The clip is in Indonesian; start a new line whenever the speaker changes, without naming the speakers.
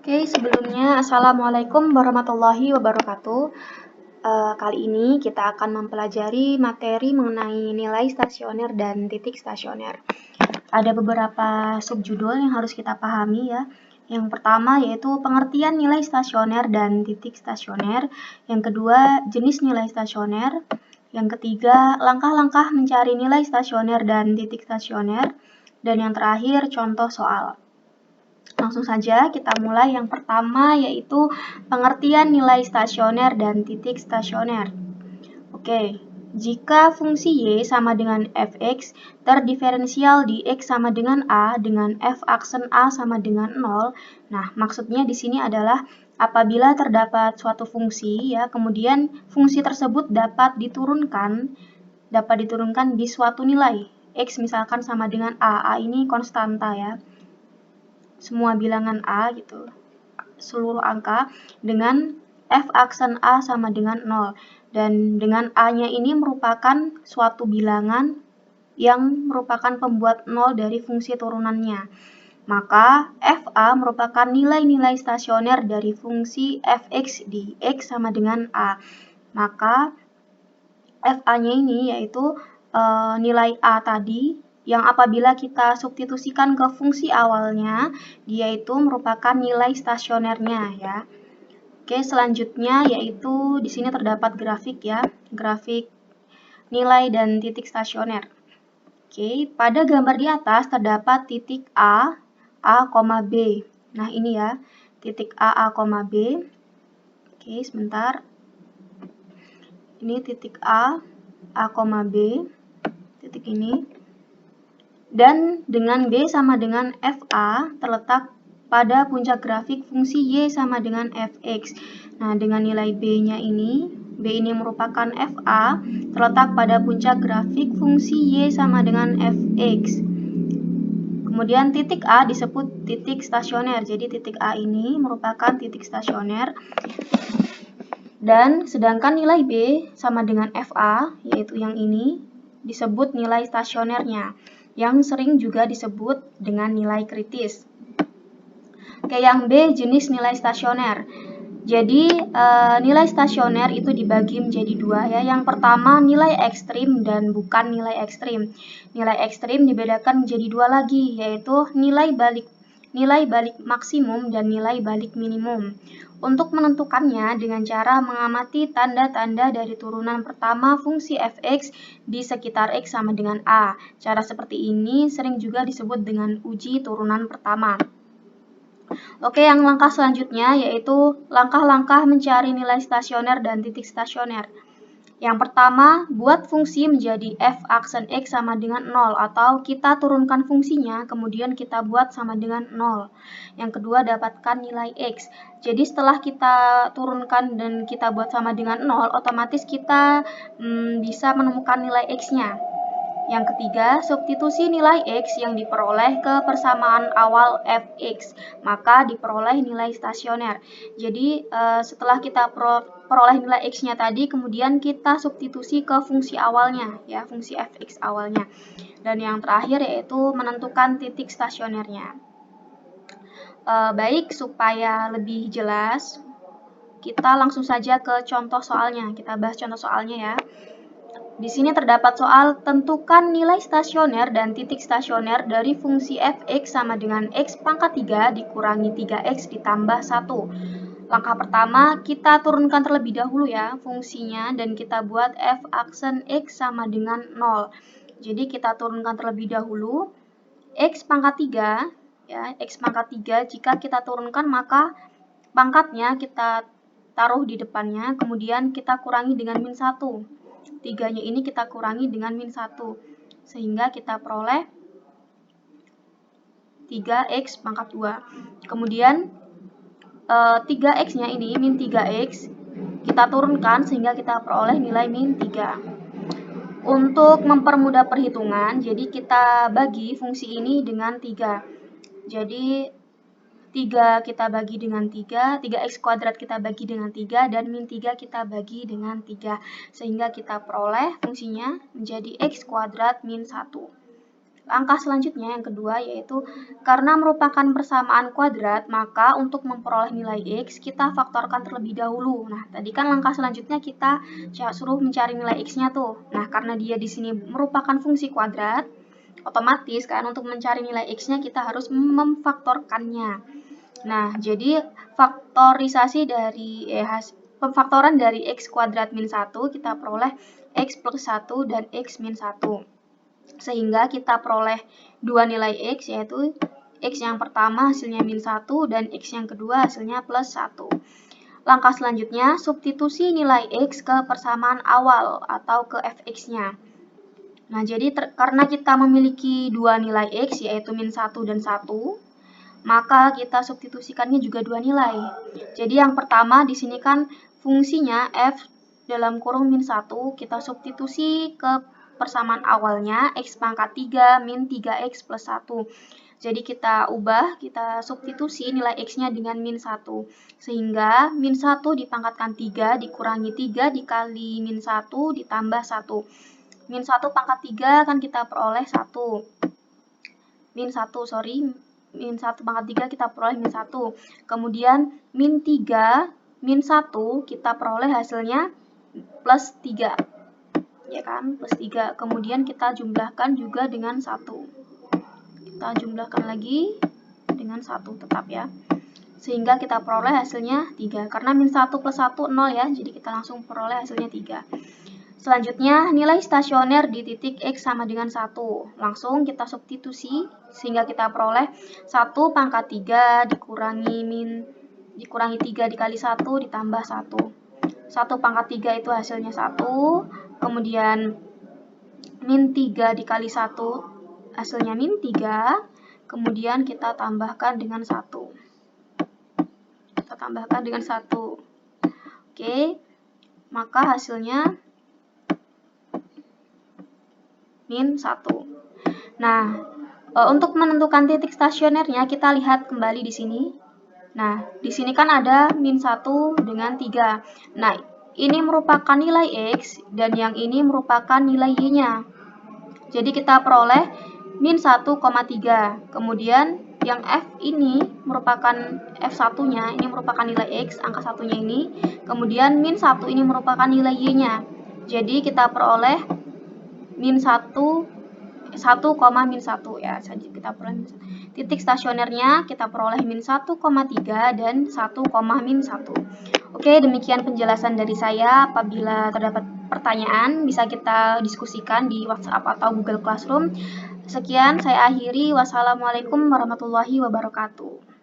Oke, sebelumnya Assalamualaikum warahmatullahi wabarakatuh. Kali ini kita akan mempelajari materi mengenai nilai stasioner dan titik stasioner. Ada beberapa subjudul yang harus kita pahami ya. Yang pertama yaitu pengertian nilai stasioner dan titik stasioner. Yang kedua, jenis nilai stasioner. Yang ketiga, langkah-langkah mencari nilai stasioner dan titik stasioner. Dan yang terakhir, contoh soal. Langsung saja kita mulai. Yang pertama yaitu pengertian nilai stasioner dan titik stasioner. Oke, jika fungsi y sama dengan fx terdiferensial di x sama dengan a dengan f aksen a sama dengan 0. Nah, maksudnya di sini adalah apabila terdapat suatu fungsi ya, kemudian fungsi tersebut dapat diturunkan di suatu nilai. X misalkan sama dengan a ini konstanta ya. Semua bilangan A gitu, seluruh angka dengan f aksen A sama dengan 0. Dan dengan A-nya ini merupakan suatu bilangan yang merupakan pembuat 0 dari fungsi turunannya. Maka FA merupakan nilai-nilai stasioner dari fungsi fx di x sama dengan A. Maka FA-nya ini yaitu nilai A tadi, yang apabila kita substitusikan ke fungsi awalnya, dia itu merupakan nilai stasionernya ya. Oke, selanjutnya yaitu di sini terdapat grafik ya, grafik nilai dan titik stasioner. Oke, pada gambar di atas terdapat titik A, B. Nah, ini ya, titik A, B. Oke, sebentar. Ini titik A, B, titik ini. Dan dengan B sama dengan FA terletak pada puncak grafik fungsi Y sama dengan Fx. Nah, dengan nilai B-nya ini, B ini merupakan FA, terletak pada puncak grafik fungsi Y sama dengan Fx. Kemudian titik A disebut titik stasioner. Jadi titik A ini merupakan titik stasioner. Dan sedangkan nilai B sama dengan FA, yaitu yang ini, disebut nilai stasionernya, yang sering juga disebut dengan nilai kritis. Oke, yang B jenis nilai stasioner. Jadi nilai stasioner itu dibagi menjadi dua ya. Yang pertama nilai ekstrim dan bukan nilai ekstrim. Nilai ekstrim dibedakan menjadi dua lagi, yaitu nilai balik maksimum dan nilai balik minimum. Untuk menentukannya dengan cara mengamati tanda-tanda dari turunan pertama fungsi fx di sekitar x sama dengan a. Cara seperti ini sering juga disebut dengan uji turunan pertama. Oke, yang langkah selanjutnya yaitu langkah-langkah mencari nilai stasioner dan titik stasioner. Yang pertama, buat fungsi menjadi f aksen x sama dengan 0, atau kita turunkan fungsinya, kemudian kita buat sama dengan 0. Yang kedua, dapatkan nilai x. Jadi setelah kita turunkan dan kita buat sama dengan 0, otomatis kita bisa menemukan nilai x-nya. Yang ketiga, substitusi nilai x yang diperoleh ke persamaan awal fx, maka diperoleh nilai stasioner. Jadi setelah kita peroleh nilai x-nya tadi, kemudian kita substitusi ke fungsi awalnya, ya, fungsi fx awalnya. Dan yang terakhir yaitu menentukan titik stasionernya. Baik, supaya lebih jelas, kita langsung saja ke contoh soalnya. Kita bahas contoh soalnya ya. Di sini terdapat soal tentukan nilai stasioner dan titik stasioner dari fungsi fx sama dengan x pangkat 3 dikurangi 3x ditambah 1. Langkah pertama, kita turunkan terlebih dahulu ya fungsinya dan kita buat f aksen x sama dengan 0. Jadi kita turunkan terlebih dahulu x pangkat 3 ya, x pangkat 3 jika kita turunkan maka pangkatnya kita taruh di depannya, kemudian kita kurangi dengan min 1. 3-nya ini kita kurangi dengan min 1, sehingga kita peroleh 3x pangkat 2. Kemudian 3x-nya ini, min 3x, kita turunkan sehingga kita peroleh nilai min 3. Untuk mempermudah perhitungan, jadi kita bagi fungsi ini dengan 3. Jadi 3 kita bagi dengan 3, 3x kuadrat kita bagi dengan 3, dan min 3 kita bagi dengan 3. Sehingga kita peroleh fungsinya menjadi x kuadrat min 1. Langkah selanjutnya yang kedua yaitu karena merupakan persamaan kuadrat, maka untuk memperoleh nilai X kita faktorkan terlebih dahulu. Nah, tadi kan langkah selanjutnya kita suruh mencari nilai X-nya tuh. Nah, karena dia di sini merupakan fungsi kuadrat, otomatis kan untuk mencari nilai X-nya kita harus memfaktorkannya. Nah, jadi faktorisasi dari pemfaktoran dari X kuadrat min 1 kita peroleh X plus 1 dan X min 1. Sehingga kita peroleh dua nilai X, yaitu X yang pertama hasilnya min 1 dan X yang kedua hasilnya plus 1. Langkah selanjutnya, substitusi nilai X ke persamaan awal atau ke fx-nya. Nah, jadi karena kita memiliki dua nilai X, yaitu min 1 dan 1, maka kita substitusikannya juga dua nilai. Jadi yang pertama di sini kan fungsinya f dalam kurung min 1, kita substitusi ke persamaan awalnya X pangkat 3 min 3X plus 1. Jadi kita ubah, kita substitusi nilai X-nya dengan min 1. Sehingga min 1 dipangkatkan 3 dikurangi 3 dikali min 1 ditambah 1. Min 1 pangkat 3 kan kita peroleh 1. Min 1 pangkat 3 kita peroleh min 1. Kemudian min 3, min 1 kita peroleh hasilnya plus 3. Ya kan, plus 3. Kemudian kita jumlahkan juga dengan 1. Kita jumlahkan lagi dengan 1 tetap ya. Sehingga kita peroleh hasilnya 3. Karena min 1 plus 1, 0 ya. Jadi kita langsung peroleh hasilnya 3. Selanjutnya, nilai stasioner di titik X sama dengan 1. Langsung kita substitusi sehingga kita peroleh 1 pangkat 3 dikurangi 3 dikali 1 ditambah 1. 1 pangkat 3 itu hasilnya 1. Kemudian min 3 dikali 1 hasilnya min 3. Kemudian kita tambahkan dengan 1. Kita tambahkan dengan 1. Oke, maka hasilnya min 1. Nah, untuk menentukan titik stasionernya kita lihat kembali di sini. Nah, di sini kan ada min 1 dengan 3. Nah, ini merupakan nilai X dan yang ini merupakan nilai Y-nya. Jadi kita peroleh min 1,3. Kemudian yang F ini merupakan F1-nya, ini merupakan nilai X, angka satunya ini. Kemudian min 1 ini merupakan nilai Y-nya. Jadi kita peroleh min 1, min 1 ya. Jadi kita peroleh min 1. Titik stasionernya kita peroleh min 1,3 dan 1, min 1. Oke, demikian penjelasan dari saya. Apabila terdapat pertanyaan, bisa kita diskusikan di WhatsApp atau Google Classroom. Sekian, saya akhiri. Wassalamualaikum warahmatullahi wabarakatuh.